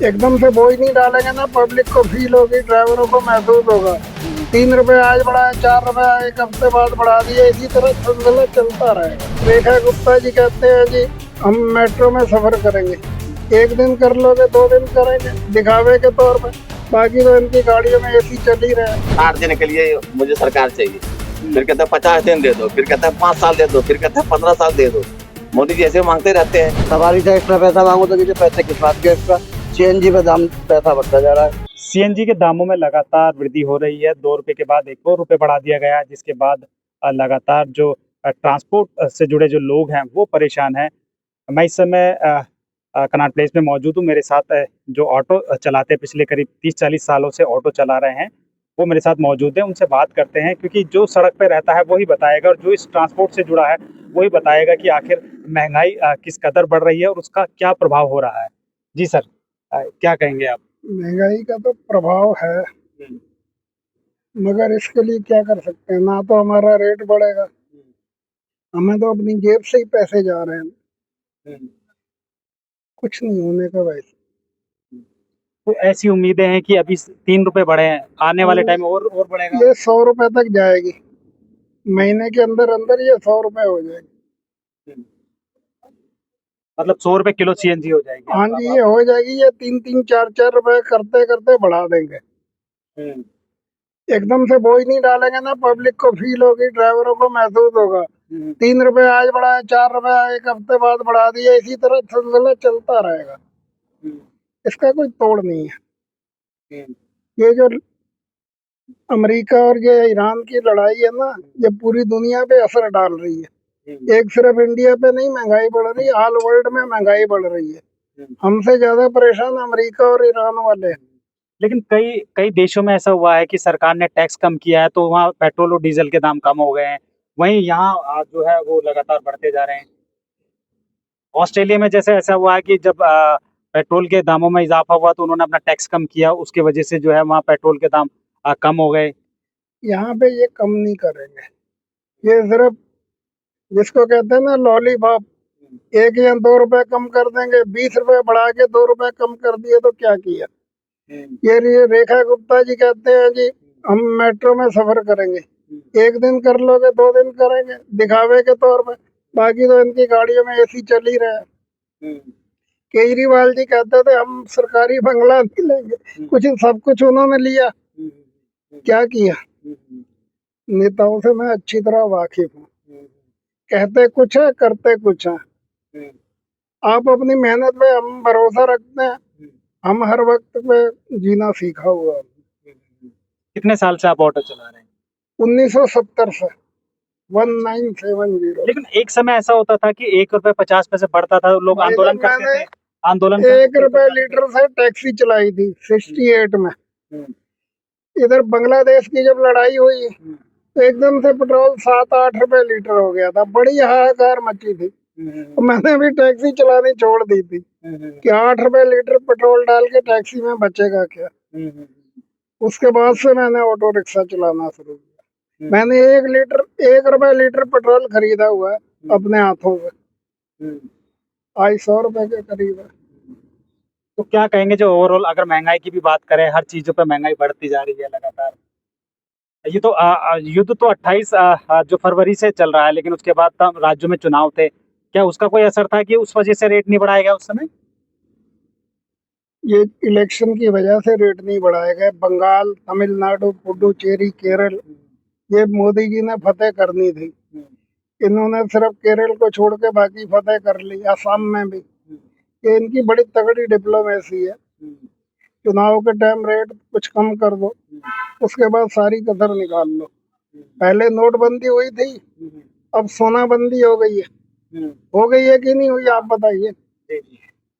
एकदम से बोझ नहीं डालेंगे ना, पब्लिक को फील होगी, ड्राइवरों को महसूस होगा। 3 रुपए आज बढ़ाए, 4 रुपए एक हफ्ते बाद बढ़ा दिए, इसी तरह सिलसिला चलता रहेगा। रेखा गुप्ता जी कहते हैं जी हम मेट्रो में सफर करेंगे, एक दिन कर लोगे, 2 दिन करेंगे दिखावे के तौर पे, बाकी तो इनकी गाड़ियों में एसी चल ही रहा है। 8 दिन के लिए मुझे सरकार चाहिए, फिर कहते हैं 50 दिन दे दो, फिर कहते हैं 5 साल दे दो, फिर कहते हैं 15 साल दे दो। मोदी जी ऐसे मांगते रहते हैं। सवारी से एक्स्ट्रा पैसा मांगो तो किसी पैसे किस बात के एक्स्ट्रा। सीएनजी पे दाम पैसा बढ़ता जा रहा है। सीएनजी के दामों में लगातार वृद्धि हो रही है। 2 रुपए के बाद 1 और रुपए बढ़ा दिया गया है, जिसके बाद लगातार जो ट्रांसपोर्ट से जुड़े जो लोग हैं वो परेशान हैं। मैं इस समय कनॉट प्लेस में मौजूद हूँ। मेरे साथ जो ऑटो चलाते पिछले करीब 30-40 सालों से ऑटो चला रहे हैं वो मेरे साथ मौजूद हैं। उनसे बात करते हैं, क्योंकि जो सड़क पे रहता है वही बताएगा और जो इस ट्रांसपोर्ट से जुड़ा है वही बताएगा कि आखिर महंगाई किस कदर बढ़ रही है और उसका क्या प्रभाव हो रहा है। जी सर, क्या कहेंगे आप? महंगाई का तो प्रभाव है, मगर इसके लिए क्या कर सकते हैं, ना तो हमारा रेट बढ़ेगा, हमें तो अपनी जेब से ही पैसे जा रहे हैं, कुछ नहीं होने का वैसे। तो ऐसी उम्मीदें हैं कि अभी 3 रुपए बढ़े हैं, आने वाले टाइम में और बढ़ेगा। ये 100 रुपए तक जाएगी, महीने के अंदर अंदर ये 100 रुपए हो जाएगी। मतलब 100 रुपए किलो सीएनजी हो जाएगी। हाँ जी, ये हो जाएगी। ये 3-3, 4-4 रुपए करते करते बढ़ा देंगे। एकदम से बोझ नहीं डालेंगे ना, पब्लिक को फील होगी, ड्राइवरों को महसूस होगा। 3 रुपए आज बढ़ाए, 4 रुपए एक हफ्ते बाद बढ़ा दिए, इसी तरह सिलसिला चलता रहेगा। इसका कोई तोड़ नहीं है। ये जो अमेरिका और ये ईरान की लड़ाई है ना, ये पूरी दुनिया पे असर डाल रही है। एक सिर्फ इंडिया पे नहीं महंगाई बढ़ रही, ऑल वर्ल्ड में महंगाई बढ़ रही है। हमसे ज्यादा परेशान अमेरिका और ईरान वाले हैं। लेकिन कई कई देशों में ऐसा हुआ है कि सरकार ने टैक्स कम किया है, तो वहाँ पेट्रोल और डीजल के दाम कम हो गए हैं। वहीं यहाँ जो है वो लगातार बढ़ते जा रहे हैं। ऑस्ट्रेलिया में जैसे ऐसा हुआ है कि जब पेट्रोल के दामों में इजाफा हुआ तो उन्होंने अपना टैक्स कम किया, उसके वजह से जो है वहाँ पेट्रोल के दाम कम हो गए। यहाँ पे ये कम नहीं करेंगे, ये सिर्फ जिसको कहते हैं ना लॉलीपॉप, 1 या 2 रुपए कम कर देंगे, 20 रुपए बढ़ा के 2 रुपए कम कर दिए तो क्या किया। ये रेखा गुप्ता जी कहते हैं जी हम मेट्रो में सफर करेंगे, एक दिन कर लोगे, 2 दिन करेंगे दिखावे के तौर पे, बाकी तो इनकी गाड़ियों में एसी चल ही रहा है। केजरीवाल जी कहते थे हम सरकारी बंगला नहीं लेंगे, कुछ सब कुछ उन्होंने लिया, क्या किया। नेताओं से मैं अच्छी तरह वाकिफ हूँ, कहते कुछ है करते कुछ है। आप अपनी मेहनत पे हम भरोसा रखते हैं, हम हर वक्त पे जीना सीखा हुआ। कितने साल से आप ऑटो चला रहे हैं? 1970 से 1970। लेकिन एक समय ऐसा होता था कि 1 रुपए 50 पैसे बढ़ता था, लोग आंदोलन करते थे। आंदोलन 1 रुपए लीटर से टैक्सी चलाई थी 68 में। इधर बांग्लादेश की जब लड़ाई हुई तो एकदम से पेट्रोल 7-8 रुपए लीटर हो गया था, बड़ी हाहाकार मची थी। तो मैंने भी टैक्सी चलानी छोड़ दी थी कि 8 रुपए लीटर पेट्रोल डाल के टैक्सी में बचेगा क्या। उसके बाद से मैंने ऑटो रिक्शा चलाना शुरू किया। मैंने 1 रुपए लीटर पेट्रोल खरीदा हुआ है अपने हाथों से, आज 100 रुपए के करीब है। तो क्या कहेंगे, जो ओवरऑल अगर महंगाई की भी बात करें, हर चीजों पे महंगाई बढ़ती जा रही है लगातार। ये तो युद्ध तो 28 जो फरवरी से चल रहा है, लेकिन उसके बाद तो राज्यों में चुनाव थे। क्या उसका कोई असर था कि उस वजह से रेट नहीं बढ़ाया गया उस समय? ये इलेक्शन की वजह से रेट नहीं बढ़ाए गए। बंगाल, तमिलनाडु, पुडुचेरी, केरल, ये मोदी जी ने फतेह करनी थी, इन्होंने सिर्फ केरल को छोड़ के बाकी फतेह कर ली। असम में भी ये इनकी बड़ी तगड़ी डिप्लोमेसी है। चुनाव के टाइम रेट कुछ कम कर दो, उसके बाद सारी कसर निकाल लो। पहले नोटबंदी हुई थी, अब सोनाबंदी हो गई है। हो गई है कि नहीं हुई, आप बताइए।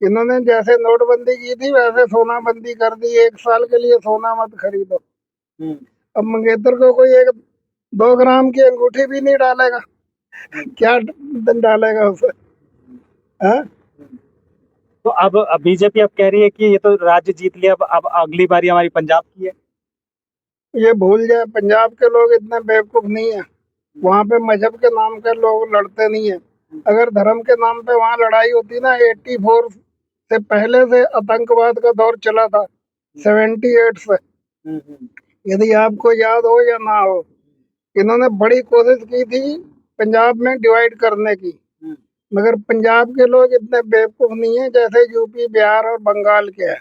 इन्होंने जैसे नोटबंदी की थी वैसे सोनाबंदी कर दी, 1 साल के लिए सोना मत खरीदो। अब मंगेतर को कोई 1-2 ग्राम की अंगूठी भी नहीं डालेगा, क्या डालेगा उसे, है? तो अब बीजेपी अब कह रही है कि ये तो राज्य जीत लिया, अब अगली बारी हमारी पंजाब की है। ये भूल जाए, पंजाब के लोग इतने बेवकूफ नहीं है। वहाँ पे मजहब के नाम पे लोग लड़ते नहीं है। अगर धर्म के नाम पे वहाँ लड़ाई होती ना 84 से पहले से आतंकवाद का दौर चला था 78 से। यदि आपको याद हो या ना हो, इन्होंने बड़ी कोशिश की थी पंजाब में डिवाइड करने की, मगर पंजाब के लोग इतने बेवकूफ नहीं है जैसे यूपी, बिहार और बंगाल के हैं।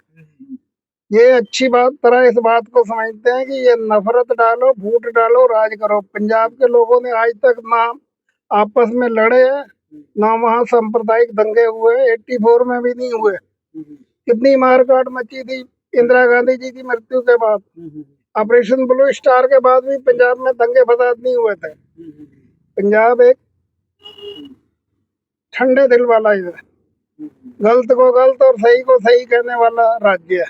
ये अच्छी तरह इस बात को समझते हैं कि ये नफरत डालो, फूट डालो, राज करो। पंजाब के लोगों ने आज तक ना आपस में लड़े हैं, ना वहाँ सांप्रदायिक दंगे हुए, 84 में भी नहीं हुए। कितनी मारकाट मची थी इंदिरा गांधी जी की मृत्यु के बाद। ऑपरेशन ब्लू स्टार के बाद भी पंजाब में दंगे फसाद नहीं हुए थे। पंजाब एक ठंडे दिल वाला है, गलत को गलत और सही को सही कहने वाला राज्य है।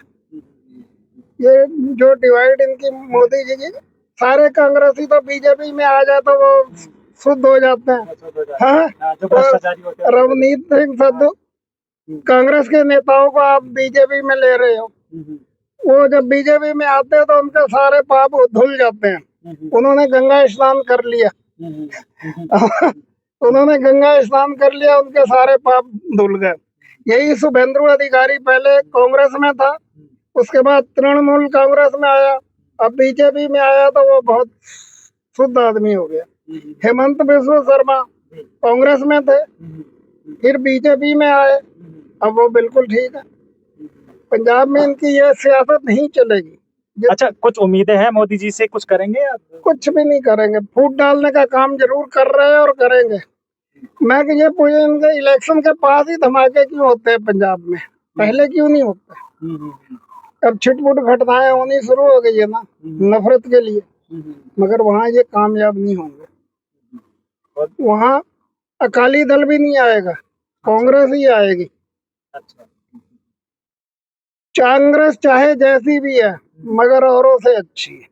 ये जो डिवाइड इनकी मोदी जी की, सारे कांग्रेसी तो बीजेपी में आ जाए तो वो शुद्ध हो जाते हैं। हाँ, रवनीत सिंह संधू, कांग्रेस के नेताओं को आप बीजेपी में ले रहे हो। वो जब बीजेपी में आते हैं तो उनके सारे पाप धुल जाते हैं। उन्होंने गंगा स्नान कर लिया उन्होंने गंगा स्नान कर लिया, उनके सारे पाप धुल गए। यही शुभेंदु अधिकारी पहले कांग्रेस में था, उसके बाद तृणमूल कांग्रेस में आया, अब बीजेपी में आया तो वो बहुत शुद्ध आदमी हो गया। हेमंत बिस्वा शर्मा कांग्रेस में थे, फिर बीजेपी में आए, अब वो बिल्कुल ठीक है। पंजाब में इनकी ये सियासत नहीं चलेगी। अच्छा, कुछ उम्मीदें हैं मोदी जी से, कुछ करेंगे आप? कुछ भी नहीं करेंगे, फूट डालने का काम जरूर कर रहे हैं और करेंगे। मैं कि ये पूछे इनके इलेक्शन के पास ही धमाके क्यों होते हैं पंजाब में, पहले क्यों नहीं होते? अब छिटपुट घटनाएं होनी शुरू हो गई है ना, नफरत के लिए, मगर वहाँ ये कामयाब नहीं होंगे। वहाँ अकाली दल भी नहीं आएगा, कांग्रेस ही आएगी। कांग्रेस चाहे जैसी भी है मगर औरों से अच्छी है।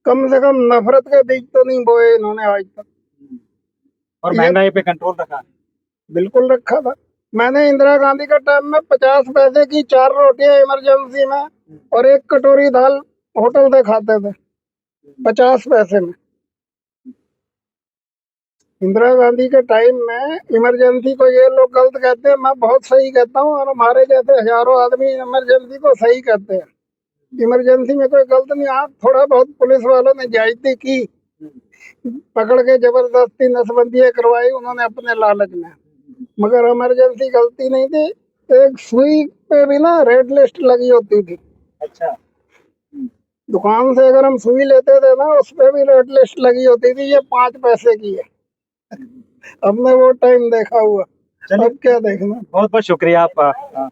कम से कम नफरत के बीज तो नहीं बोए इन्होंने आज तक। और महंगाई पे कंट्रोल रखा? बिल्कुल रखा था। मैंने इंदिरा गांधी के टाइम में 50 पैसे की 4 रोटियां इमरजेंसी में और 1 कटोरी दाल होटल से खाते थे, 50 पैसे में। इंदिरा गांधी के टाइम में इमरजेंसी को ये लोग गलत कहते हैं, मैं बहुत सही कहता हूँ, और हमारे जैसे हजारों आदमी इमरजेंसी को सही कहते हैं। इमरजेंसी में कोई गलत नहीं। आप थोड़ा बहुत पुलिस वालों ने ज्यादती की, पकड़ के जबरदस्ती नसबंदी करवाई उन्होंने अपने लालच में, मगर इमरजेंसी गलती नहीं थी। एक सुई पे भी ना रेड लिस्ट लगी होती थी। अच्छा, दुकान से अगर हम सुई लेते थे ना, उस पे भी रेड लिस्ट लगी होती थी, ये 5 पैसे की है। हमने वो टाइम देखा हुआ, अब क्या देखना। बहुत बहुत शुक्रिया आप।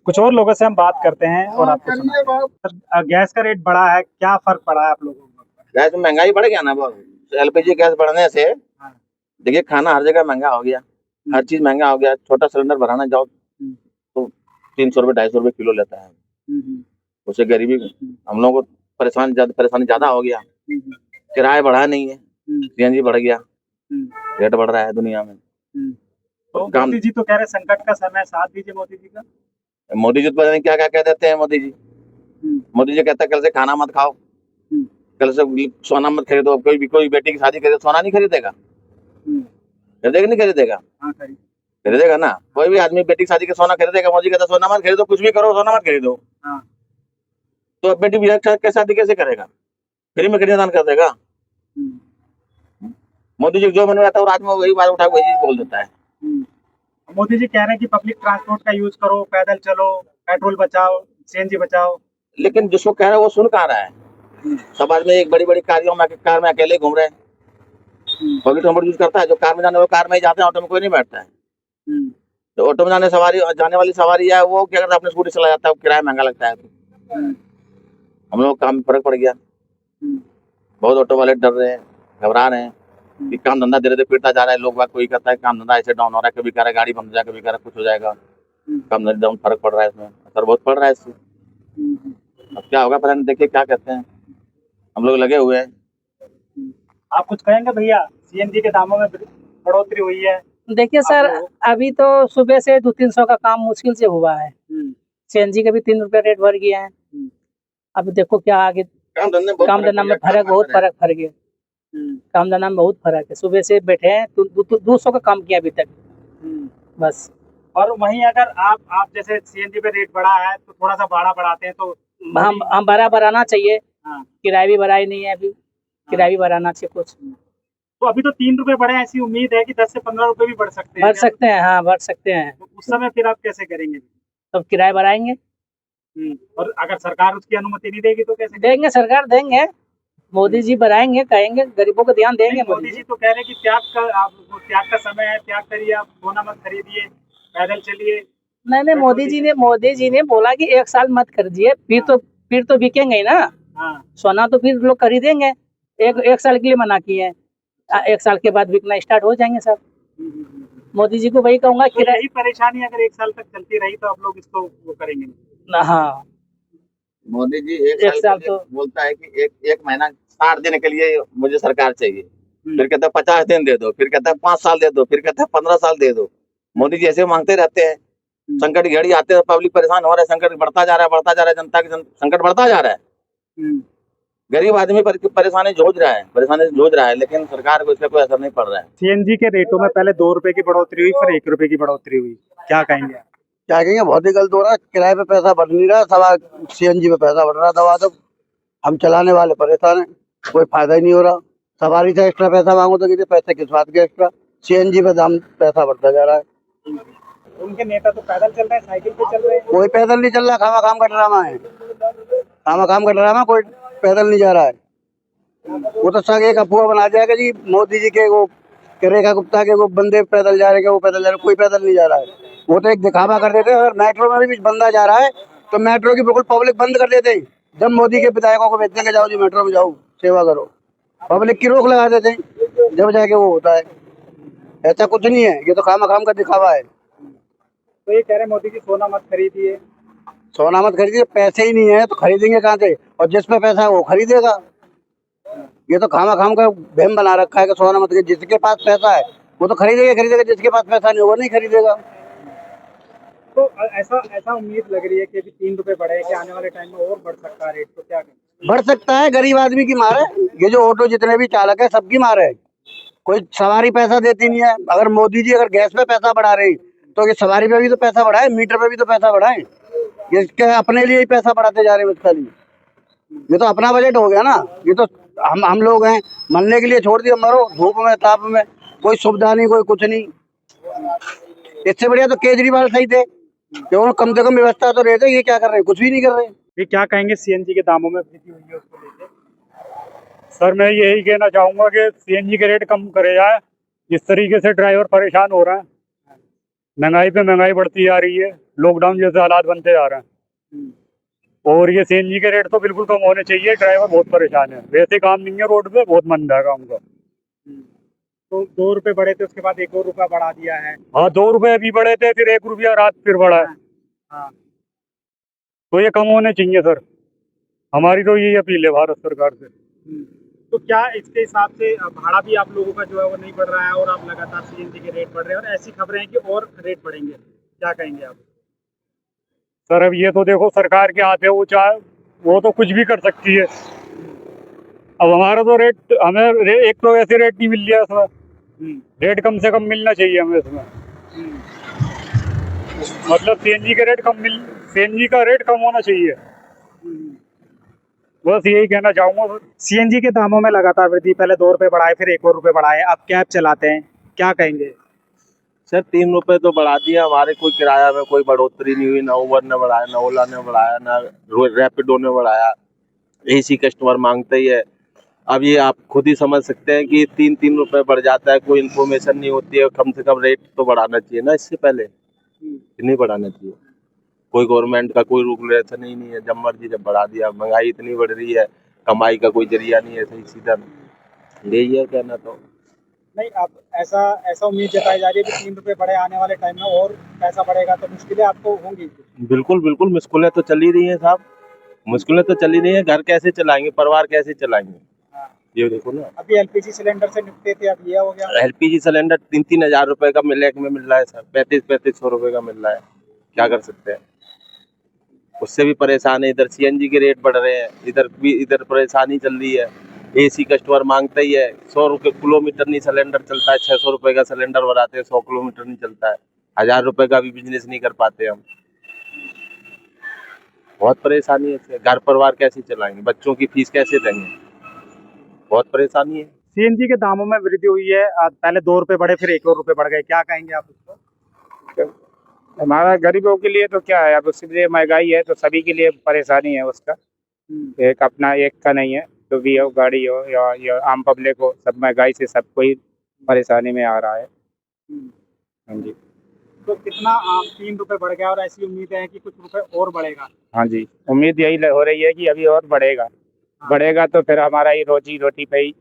कुछ और लोगों से हम बात करते हैं और आपको सुनाते। गैस का रेट बढ़ा है, क्या फर्क पड़ा है आप लोगों को? गैस में महंगाई बढ़ गया ना बहुत। एलपीजी गैस बढ़ने से देखिए खाना हर जगह महंगा हो गया, हर चीज महंगा हो गया। छोटा सिलेंडर भराना जाओ तो 300 रुपये 250 रुपये किलो लेता है। उससे गरीबी, हम लोगों को परेशानी ज्यादा हो गया। किराया बढ़ा नहीं है, सीएनजी बढ़ गया, रेट बढ़ रहा है दुनिया में। तो मोदी जी तो कह रहे संकट का समय, साथ दीजिए मोदी जी का। मोदी जी तो पता नहीं क्या क्या कह देते हैं। मोदी जी कहते हैं कल से खाना मत खाओ, कल से सोना मत खरीदो। कोई बेटी की शादी करे सोना नहीं खरीदेगा? खरीदेगा नहीं खरीदेगा? खरीदेगा ना। कोई भी आदमी बेटी की शादी के सोना खरीदेगा? मोदी कहता सोना मत खरीदो, कुछ भी करो सोना मत खरीदो। तो बेटी भी की शादी कैसे करेगा? फ्री में कन्यादान कर देगा? मोदी जी जो मन में आता है रात में वही बात उठा वही बोल देता है। मोदी जी कह रहे हैं कि पब्लिक ट्रांसपोर्ट का यूज करो, पैदल चलो, पेट्रोल बचाओ, सीएनजी बचाओ। लेकिन जिसको कह रहा है वो सुन कहाँ रहा है? समाज में एक बड़ी बड़ी कार में अकेले घूम रहे हैं। पब्लिक ट्रांसपोर्ट यूज करता है, जो कार में जाने वो कार में ही जाते हैं, ऑटो में कोई नहीं बैठता है। तो ऑटो में जाने वाली सवारी है वो क्या करता है, अपने स्कूटी चला जाता है, किराया महंगा लगता है। तो हम लोग काम में फर्क पड़ गया। बहुत ऑटो वाले डर रहे हैं, घबरा रहे हैं कि काम धंधा धीरे धीरे पिटता जा रहा है। लोग बात कोई कहता है काम धंधा ऐसे डाउन हो रहा है, कभी कह रहा है गाड़ी बंद हो जाएगा, कभी कह रहा है कुछ हो जाएगा। काम धंधा डाउन फर्क पड़ रहा है, इसमें असर बहुत पड़ रहा है इससे। अब क्या होगा पता नहीं, देखिए क्या कहते हैं। हम लोग लगे हुए हैं। आप कुछ कहेंगे भैया? सीएनजी के दामों में बढ़ोतरी हुई है। देखिए सर, अभी तो सुबह से 200-300 का काम मुश्किल से हुआ है। सीएनजी के भी 3 रुपए रेट बढ़ गया है। अब देखो क्या आगे काम धंधा में बहुत फर्क पड़ गया। काम धंधा में बहुत फर्क है। सुबह से बैठे हैं, 200 का काम किया अभी तक, बस। और वहीं अगर आप जैसे सीएनजी पे रेट बढ़ा है तो थोड़ा सा भाड़ा बढ़ाते हैं तो हम भाड़ा बढ़ाना चाहिए, हाँ। किराया भी बढ़ाई नहीं है अभी, किराया भी बढ़ाना चाहिए कुछ। तो अभी तो 3 रुपए बढ़े हैं, ऐसी उम्मीद है कि 10 से 15 रुपए भी बढ़ सकते हैं बढ़ सकते हैं, हाँ बढ़ सकते हैं, तो उस समय फिर आप कैसे करेंगे? तब किराया बढ़ाएंगे। और अगर सरकार उसकी अनुमति नहीं देगी तो कैसे देंगे, सरकार देंगे, मोदी जी बढ़ाएंगे, कहेंगे गरीबों को ध्यान देंगे मोदी जी तो कह रहे हैं कि त्याग का समय है, त्याग करिए, आप सोना मत खरीदिए, पैदल चलिए। नहीं, मोदी जी ने बोला कि 1 साल मत खरीदिए, फिर तो बिकेंगे ही ना। हाँ। सोना तो फिर लोग खरीदेंगे, एक साल के लिए मना किए हैं, 1 साल के बाद बिकना स्टार्ट हो जाएंगे सब। मोदी जी को वही कहूंगा तो यही परेशानी अगर 1 साल तक चलती रही तो आप लोग इसको वो करेंगे? हाँ, मोदी जी एक साल तो बोलता है कि एक महीना 60 दिन के लिए मुझे सरकार चाहिए, फिर कहता है 50 दिन दे दो, फिर कहता है 5 साल दे दो, फिर कहता है 15 साल दे दो। मोदी जी ऐसे मांगते रहते हैं। संकट की घड़ी आते हैं, पब्लिक परेशान हो रहा है, संकट बढ़ता जा रहा है, जनता की संकट बढ़ता जा रहा है। गरीब आदमी परेशानी जूझ रहा है, लेकिन सरकार को इसका कोई असर नहीं पड़ रहा है। सीएनजी के रेटों में पहले 2 रुपए की बढ़ोतरी हुई, फिर 1 रुपए की बढ़ोतरी हुई, क्या कहेंगे? क्या कहेंगे, बहुत ही गलत हो रहा है। किराए पे पैसा बढ़ नहीं रहा, सवा सीएनजी पे पैसा बढ़ रहा दबा दब। हम चलाने वाले परेशान हैं, कोई फायदा ही नहीं हो रहा। सवारी से एक्स्ट्रा पैसा मांगो तो कहते पैसे किस बात के एक्स्ट्रा, सीएनजी पे दाम पैसा बढ़ता जा रहा है। उनके नेता तो पैदल चल रहे हैं, साइकिल पे चल रहे हैं। कोई पैदल नहीं चल रहा, खामा काम का ड्रामा है, खामा काम का ड्रामा, कोई पैदल नहीं जा रहा है। वो तो सब एक अफवाह बना जाएगा जी, मोदी जी के वो रेखा गुप्ता के वो बंदे पैदल जा रहे हैं, वो पैदल जा रहे हैं, कोई पैदल नहीं जा रहा है। वो तो एक दिखावा कर देते हैं। अगर मेट्रो में भी बंदा जा रहा है तो मेट्रो की बिल्कुल पब्लिक बंद कर देते हैं। जब मोदी के विधायकों को भेजते हैं जाओ जी मेट्रो में जाओ, सेवा करो, पब्लिक की रोक लगा देते हैं, जब जाके वो होता है। ऐसा कुछ नहीं है, ये तो खामा खाम का दिखावा है। तो ये कह रहे मोदी जी सोना मत खरीदिए, सोना मत खरीदिए, पैसे ही नहीं है तो खरीदेंगे कहाँ से, और जिस पे पैसा है वो खरीदेगा। ये तो खामा खाम का वहम बना रखा है कि सोना मत खरीदिए, जिसके पास पैसा है वो तो खरीदेगा, जिसके पास पैसा नहीं वो नहीं खरीदेगा। तो ऐसा उम्मीद लग रही है कि अभी 3 रुपए बढ़े कि आने वाले टाइम में और बढ़ सकता है रेट, तो क्या करें? बढ़ सकता है, गरीब आदमी की मार है ये। जो ऑटो जितने भी चालक है सबकी मार है, कोई सवारी पैसा देती नहीं है। अगर मोदी जी अगर गैस पे पैसा बढ़ा रहे तो ये सवारी पे भी तो पैसा बढ़ाए, मीटर पे भी तो पैसा बढ़ाए। ये इसके अपने लिए ही पैसा बढ़ाते जा रहे हैं इसका लिए। ये तो अपना बजट हो गया ना। ये तो हम लोग हैं, मरने के लिए छोड़ दिया, मरो धूप में ताप में, कोई सुविधा नहीं, कोई कुछ नहीं। इससे बढ़िया तो केजरीवाल सही थे, क्यों कम से कम व्यवस्था तो रहते। ये क्या कर रहे हैं, कुछ भी नहीं कर रहे। ये क्या कहेंगे सीएनजी के दामों में वृद्धि हुई है उसको लेकर? सर मैं यही कहना चाहूंगा कि सीएनजी के रेट कम करे जाए। जिस तरीके से ड्राइवर परेशान हो रहे हैं, महंगाई पे महंगाई बढ़ती जा रही है, लॉकडाउन जैसे हालात बनते जा रहे हैं, और ये सीएनजी के रेट तो बिल्कुल कम होने चाहिए। ड्राइवर बहुत परेशान है, वैसे काम नहीं है रोड पे, बहुत मंदा है काम का। तो 2 रुपए बढ़े थे, उसके बाद 1 और रुपया बढ़ा दिया है। हाँ 2 रुपए अभी बढ़े थे, फिर 1 रुपया रात फिर बढ़ा है। हाँ तो ये कम होने चाहिए सर, हमारी तो यही अपील है भारत सरकार से। तो क्या इसके हिसाब से भाड़ा भी आप लोगों का जो है वो नहीं बढ़ रहा है, और आप लगातार सीएनजी के रेट बढ़ रहे हैं, और ऐसी खबरें हैं कि और रेट बढ़ेंगे, क्या कहेंगे आप? सर अब ये तो देखो सरकार के हाथ है, वो चाहे वो तो कुछ भी कर सकती है। अब हमारा तो रेट, हमें एक तो ऐसे रेट नहीं मिल रहा इसमें, रेट कम से कम मिलना चाहिए हमें इसमें। मतलब सीएनजी का रेट कम होना चाहिए, बस यही कहना चाहूंगा। सीएनजी के दामों में लगातार वृद्धि, पहले 2 रुपए बढ़ाए, फिर 1 और रुपए बढ़ाए, अब कैब चलाते हैं, क्या कहेंगे? सर 3 रुपए तो बढ़ा दिया, हमारे कोई किराया में कोई बढ़ोतरी नहीं हुई, ना उबर ने बढ़ाया, ना ओला ने बढ़ाया, ना रैपिडो ने बढ़ाया। एसी कस्टमर मांगते ही है। अब ये आप खुद ही समझ सकते हैं कि 3 रुपए बढ़ जाता है, कोई इन्फॉर्मेशन नहीं होती है। कम से कम रेट तो बढ़ाना चाहिए ना, इससे पहले नहीं बढ़ाना चाहिए। कोई गवर्नमेंट का कोई रेगुलेशन ही नहीं है, जब मर्जी जब बढ़ा दिया। महंगाई इतनी बढ़ रही है, कमाई का कोई जरिया नहीं है सही सीधा, यही है कहना। तो नहीं, अब ऐसा उम्मीद जताई जा रही है कि 3 रुपए बढ़े, आने वाले टाइम में और पैसा बढ़ेगा तो मुश्किलें आपको होंगी। बिल्कुल मुश्किलें तो चल ही रही हैं साहब, मुश्किलें तो चल ही रही हैं। घर कैसे चलाएंगे, परिवार कैसे चलाएंगे, ये देखो ना। अभी एलपीजी सिलेंडर से निपटे थे, अब ये हो गया। एलपीजी सिलेंडर 3-3 हजार रुपए का एक में मिल रहा है सर, 3500 रुपए का मिल रहा है, क्या कर सकते हैं। उससे भी परेशान है। इधर सीएनजी के रेट बढ़ रहे हैं, इधर परेशानी चल रही है। एसी कस्टमर मांगता ही है। 100 रुपये किलोमीटर नहीं सिलेंडर चलता है, 600 रुपए का सिलेंडर भराते हैं, 100 किलोमीटर नहीं चलता है। 1000 रुपए का भी बिजनेस नहीं कर पाते हम। बहुत परेशानी है इससे। घर परिवार कैसे चलाएंगे, बच्चों की फीस कैसे देंगे, बहुत परेशानी है। सीएनजी के दामों में वृद्धि हुई है, पहले 2 रुपए बढ़े, फिर 1 और रुपए बढ़ गए, क्या कहेंगे आप उसको? हमारा गरीबों के लिए तो क्या है, अब उसके महंगाई है तो सभी के लिए परेशानी है उसका। एक अपना एक का नहीं है, जो भी हो, गाड़ी हो या आम पब्लिक हो, सब महंगाई से सबको ही परेशानी में आ रहा है। हाँ जी। तो कितना 3 रुपए बढ़ गया और ऐसी उम्मीद है कि कुछ रुपए और बढ़ेगा। हाँ जी, उम्मीद यही हो रही है कि अभी और बढ़ेगा। बढ़ेगा तो फिर हमारा ही रोजी रोटी पे ही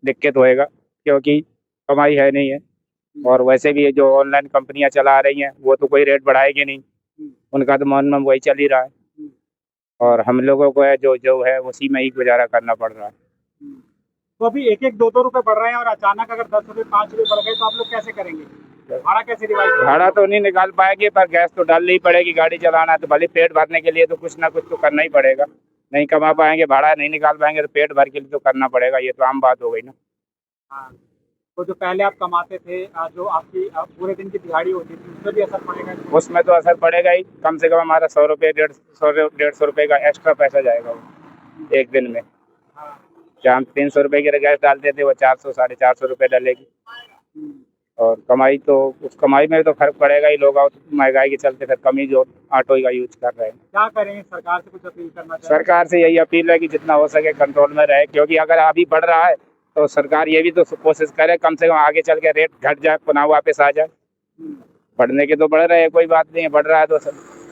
दिक्कत होएगा, क्योंकि कमाई है नहीं है। और वैसे भी ये जो ऑनलाइन कंपनियां चला रही हैं वो तो कोई रेट बढ़ाएगी नहीं, उनका तो मन में वही चल ही रहा है। और हम लोगों को है जो जो है उसी में ही गुजारा करना पड़ रहा है। तो अभी 1-1, 2-2 रुपए बढ़ रहे हैं और अचानक अगर 10 रुपए 5 रुपए बढ़ गए तो आप लोग कैसे करेंगे? भाड़ा कैसे डिवाइड करेंगे? भाड़ा तो नहीं निकाल पाएंगे, पर गैस तो डालनी ही पड़ेगी। गाड़ी चलाना है तो भले पेट भरने के लिए तो कुछ ना कुछ तो करना ही पड़ेगा। नहीं कमा पाएंगे, भाड़ा नहीं निकाल पाएंगे तो पेट भर के लिए तो करना पड़ेगा। ये तो आम बात हो गई ना। हाँ। तो जो पहले आप कमाते थे, जो आपकी पूरे दिन की दिहाड़ी होती थी, उसमें भी असर पड़ेगा? उसमें तो असर पड़ेगा ही। कम से कम हमारा 100 रुपये 150 रुपये का एक्स्ट्रा पैसा जाएगा वो एक दिन में। हाँ। जहाँ हम 300 रुपये की गैस डालते थे वो 400 450 रुपये डालेगी। और कमाई तो उस कमाई में तो फर्क पड़ेगा ही। लोग महंगाई के चलते फिर कम ही जो ऑटो का यूज कर रहे हैं। क्या करें, सरकार से कुछ अपील करना चाहिए? सरकार से यही अपील है कि जितना हो सके कंट्रोल में रहे, क्योंकि अगर अभी बढ़ रहा है तो सरकार ये भी तो कोशिश करे कम से कम आगे चल के रेट घट जाए, पुनः वापस आ जाए। बढ़ने के तो बढ़ रहे हैं, कोई बात नहीं है, बढ़ रहा है तो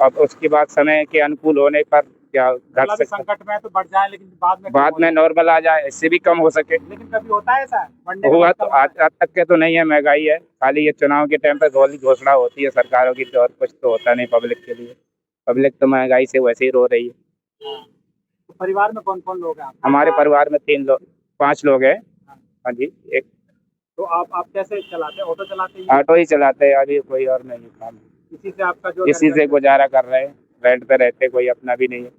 अब उसके बाद समय के अनुकूल होने पर क्या घट सकता, संकट में है तो बढ़ जाए, लेकिन बाद में नॉर्मल आ जाए, इससे भी कम हो सके। लेकिन कभी होता है ऐसा बढ़ने हुआ तो आज तक के तो नहीं है। महंगाई है, खाली ये चुनाव के टाइम पे गोली घोषणा होती है सरकारों की, तो और कुछ तो होता नहीं पब्लिक के लिए। पब्लिक तो महंगाई से वैसे ही रो रही है। तो परिवार में कौन कौन लोग हैं? हमारे परिवार में 5 लोग हैं। हाँ जी। एक तो आप कैसे चलाते हैं? ऑटो चलाते हैं? ऑटो ही चलाते हैं, अभी कोई और नहीं काम। इसी से आपका जो इसी से गुजारा कर रहे हैं, रेंट पे रहते, कोई अपना भी नहीं है।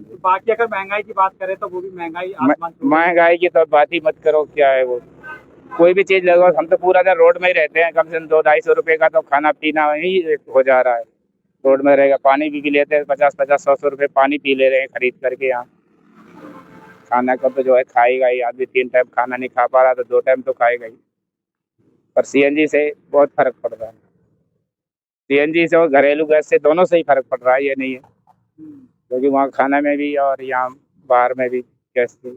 तो बाकी अगर महंगाई की बात करें तो वो भी महंगाई आसमान छू रही है। महंगाई की तो बात ही मत करो, क्या है वो। कोई भी चीज लगाओ, हम तो पूरा दिन रोड में ही रहते हैं। कम से कम 200-250 रुपए का तो खाना पीना ही हो जा रहा है। रोड में रहेगा, पानी भी लेते हैं 50-50 100 रुपए पानी पी ले रहे हैं खरीद करके। यहाँ खाना का तो जो है खाएगा ही आदमी। 3 टाइम खाना नहीं खा पा रहा तो 2 टाइम तो खाएगा ही। पर सीएनजी से बहुत फर्क पड़ रहा है। सीएनजी से और घरेलू गैस से दोनों से ही फर्क पड़ रहा है, ये नहीं है। क्योंकि वहाँ खाना में भी और यहाँ बाहर में भी गैस की